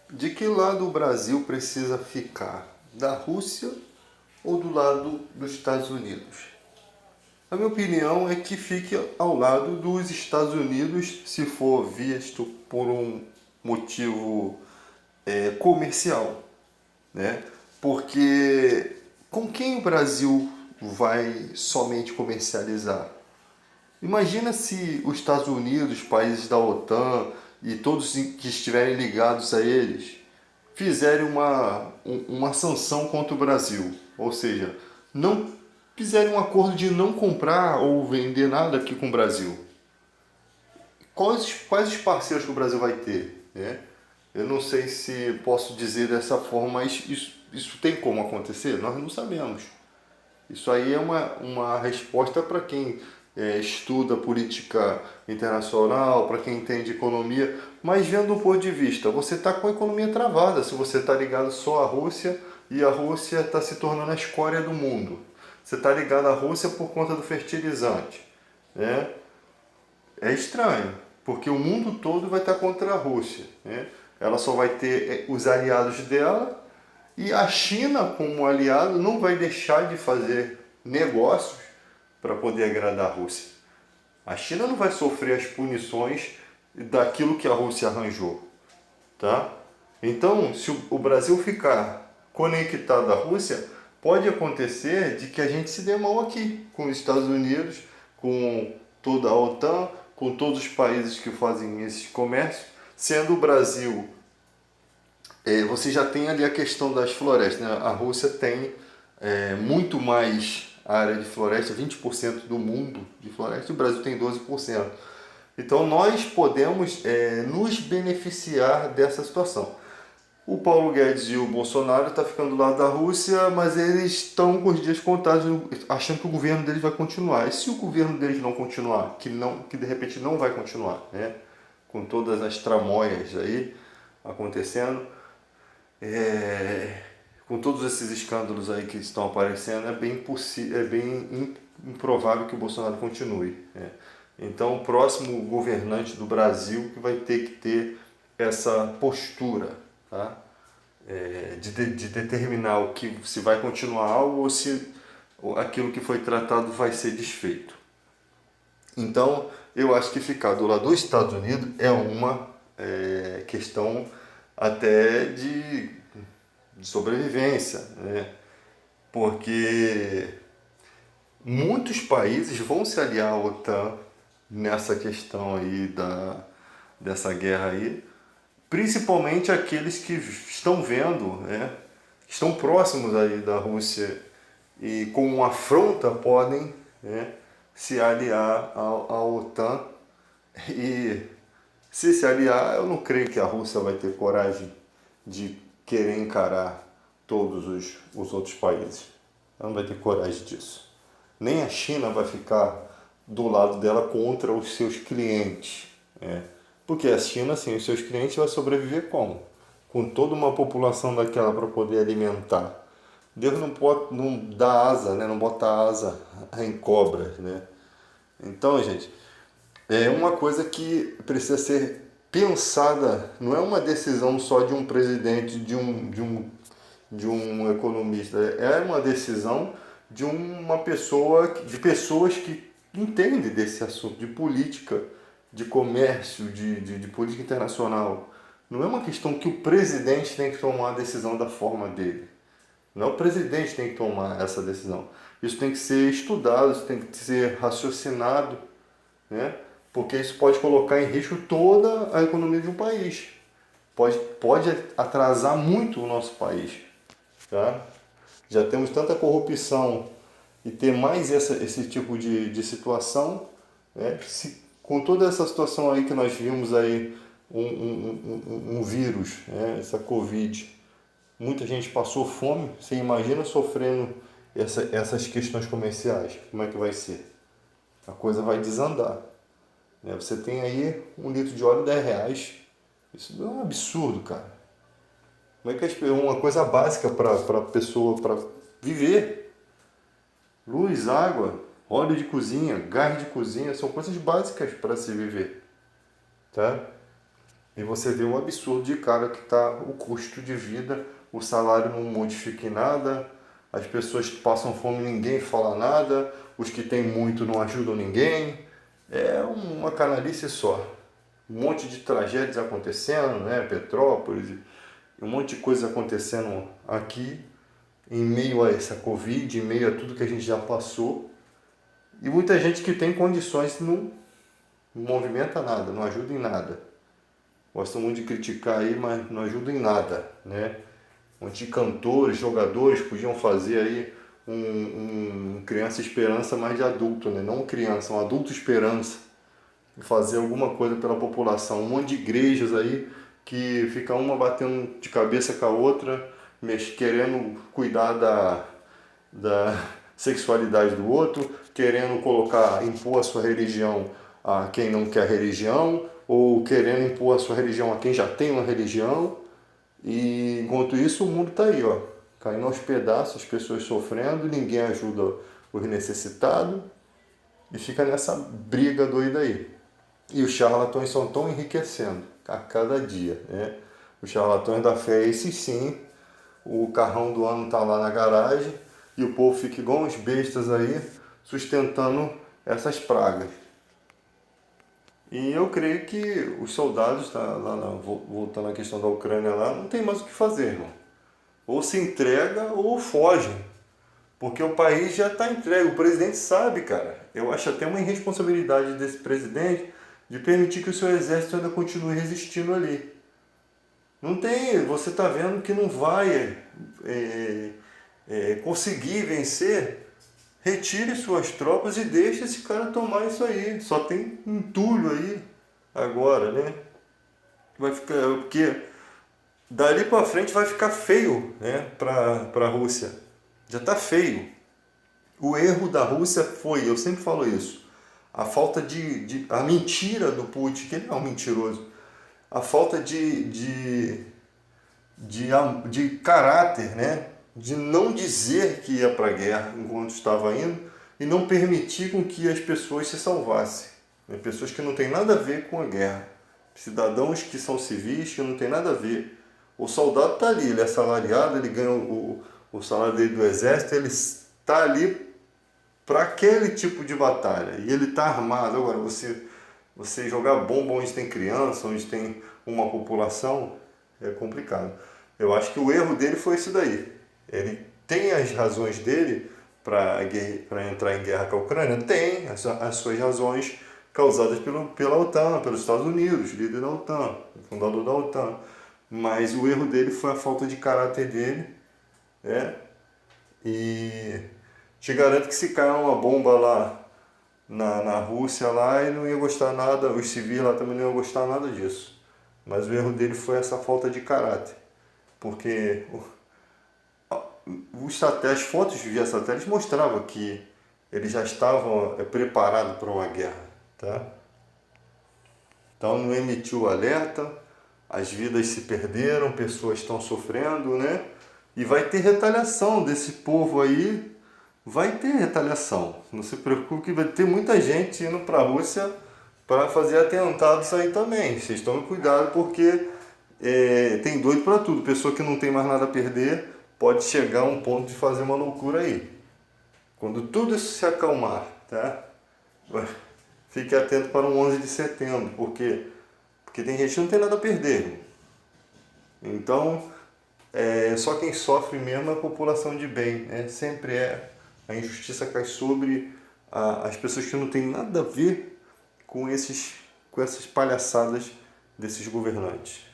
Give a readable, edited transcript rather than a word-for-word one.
De que lado o Brasil precisa ficar? Da Rússia ou do lado dos Estados Unidos? A minha opinião é que fique ao lado dos Estados Unidos se for visto por um motivo comercial, né? Porque com quem o Brasil vai somente comercializar? Imagina se os Estados Unidos, países da OTAN e todos que estiverem ligados a eles fizerem uma sanção contra o Brasil, ou seja, não fizerem um acordo de não comprar ou vender nada aqui com o Brasil. Quais os parceiros que o Brasil vai ter? Né? Eu não sei se posso dizer dessa forma, mas isso tem como acontecer? Nós não sabemos. Isso aí é uma resposta para quem estuda política internacional, para quem entende economia, mas vendo do ponto de vista, você está com a economia travada se você está ligado só à Rússia e a Rússia está se tornando a escória do mundo. Você está ligado à Rússia por conta do fertilizante. Né? É estranho, porque o mundo todo vai estar contra a Rússia. Né? Ela só vai ter os aliados dela e a China, como aliado, não vai deixar de fazer negócios para poder agradar a Rússia. A China não vai sofrer as punições daquilo que a Rússia arranjou. Tá? Então, se o Brasil ficar conectado à Rússia, pode acontecer de que a gente se dê mal aqui, com os Estados Unidos, com toda a OTAN, com todos os países que fazem esse comércio, sendo o Brasil você já tem ali a questão das florestas. Né? A Rússia tem muito mais área de floresta, 20% do mundo de floresta, e o Brasil tem 12%. Então nós podemos nos beneficiar dessa situação. O Paulo Guedes e o Bolsonaro estão ficando do lado da Rússia, mas eles estão com os dias contados, achando que o governo deles vai continuar. E se o governo deles não continuar, que de repente não vai continuar, né? Com todas as tramóias aí acontecendo, com todos esses escândalos aí que estão aparecendo, é bem improvável que o Bolsonaro continue. Né? Então, o próximo governante do Brasil que vai ter que ter essa postura, tá? De determinar o que se vai continuar algo ou se aquilo que foi tratado vai ser desfeito. Então, eu acho que ficar do lado dos Estados Unidos é uma questão até de sobrevivência, né? Porque muitos países vão se aliar à OTAN nessa questão aí dessa guerra aí, principalmente aqueles que estão vendo, né, estão próximos aí da Rússia e com afronta podem, né, se aliar à OTAN. E se aliar, eu não creio que a Rússia vai ter coragem de querer encarar todos os outros países. Ela não vai ter coragem disso. Nem a China vai ficar do lado dela contra os seus clientes. Né? Porque a China, assim, os seus clientes vai sobreviver como? Com toda uma população daquela para poder alimentar. Deus não dá asa, né? Não bota asa em cobras. Né? Então, gente, é uma coisa que precisa ser pensada, não é uma decisão só de um presidente, de um economista, é uma decisão de uma pessoa, de pessoas que entendem desse assunto, de política, de comércio, de política internacional. Não é uma questão que o presidente tem que tomar a decisão da forma dele. Não é o presidente que tem que tomar essa decisão. Isso tem que ser estudado, isso tem que ser raciocinado, né? Porque isso pode colocar em risco toda a economia de um país. Pode atrasar muito o nosso país. Tá? Já temos tanta corrupção e ter mais esse tipo de situação, né? Com toda essa situação aí que nós vimos aí, um vírus, né? Essa Covid, muita gente passou fome, você imagina sofrendo essas questões comerciais, como é que vai ser? A coisa vai desandar. Né? Você tem aí 1 litro de óleo R$ 10. Isso é um absurdo, cara. Como é que uma coisa básica para a pessoa para viver? Luz, água, óleo de cozinha, gás de cozinha, são coisas básicas para se viver. Tá? E você vê um absurdo de cara que está o custo de vida, o salário não modifica em nada, as pessoas que passam fome ninguém fala nada, os que têm muito não ajudam ninguém. É uma canalice só. Um monte de tragédias acontecendo, né? Petrópolis, um monte de coisa acontecendo aqui, em meio a essa Covid, em meio a tudo que a gente já passou. E muita gente que tem condições não movimenta nada, não ajuda em nada. Gostam muito de criticar aí, mas não ajuda em nada, né? Um monte de cantores, jogadores podiam fazer aí um criança esperança mais de adulto, né? Não criança, um adulto esperança. E fazer alguma coisa pela população. Um monte de igrejas aí que fica uma batendo de cabeça com a outra, querendo cuidar da sexualidade do outro, querendo impor a sua religião a quem não quer religião, ou querendo impor a sua religião a quem já tem uma religião. E enquanto isso o mundo está aí, ó, caindo aos pedaços, as pessoas sofrendo, ninguém ajuda os necessitados e fica nessa briga doida aí. E os charlatões só estão enriquecendo a cada dia, né? Os charlatões da fé, esses sim, o carrão do ano está lá na garagem e o povo fica igual uns bestas aí, sustentando essas pragas. E eu creio que os soldados, tá, voltando à questão da Ucrânia lá, não tem mais o que fazer, irmão. Ou se entrega ou foge. Porque o país já está entregue. O presidente sabe, cara. Eu acho até uma irresponsabilidade desse presidente de permitir que o seu exército ainda continue resistindo ali. Não tem, você está vendo que não vai conseguir vencer. Retire suas tropas e deixe esse cara tomar isso aí. Só tem entulho aí agora, né? Vai ficar, porque dali para frente vai ficar feio, né, para a Rússia. Já está feio. O erro da Rússia foi, eu sempre falo isso, a falta a mentira do Putin, que ele é um mentiroso, a falta de caráter, né? De não dizer que ia para a guerra enquanto estava indo e não permitir com que as pessoas se salvassem. Né? Pessoas que não têm nada a ver com a guerra. Cidadãos que são civis, que não tem nada a ver. O soldado está ali, ele é assalariado, ele ganha o salário dele do exército, ele está ali para aquele tipo de batalha. E ele está armado. Agora, você jogar bomba onde tem criança, onde tem uma população, é complicado. Eu acho que o erro dele foi isso daí. Ele tem as razões dele para entrar em guerra com a Ucrânia? Tem as suas razões causadas pela OTAN, pelos Estados Unidos, líder da OTAN, fundador da OTAN. Mas o erro dele foi a falta de caráter dele, né? E te garanto que se cair uma bomba lá na Rússia lá, ele não ia gostar nada, os civis lá também não iam gostar nada disso. Mas o erro dele foi essa falta de caráter. Porque as fotos via satélite mostravam que eles já estavam preparados para uma guerra. Tá? Então não emitiu alerta, as vidas se perderam, pessoas estão sofrendo, né? E vai ter retaliação desse povo aí, vai ter retaliação. Não se preocupe que vai ter muita gente indo para a Rússia para fazer atentados aí também. Vocês tomem cuidado porque tem doido para tudo. Pessoa que não tem mais nada a perder pode chegar a um ponto de fazer uma loucura aí. Quando tudo isso se acalmar, tá? Fique atento para o 11 de setembro, porque tem gente que não tem nada a perder. Então, só quem sofre mesmo é a população de bem, né? Sempre a injustiça cai sobre as pessoas que não têm nada a ver com essas palhaçadas desses governantes.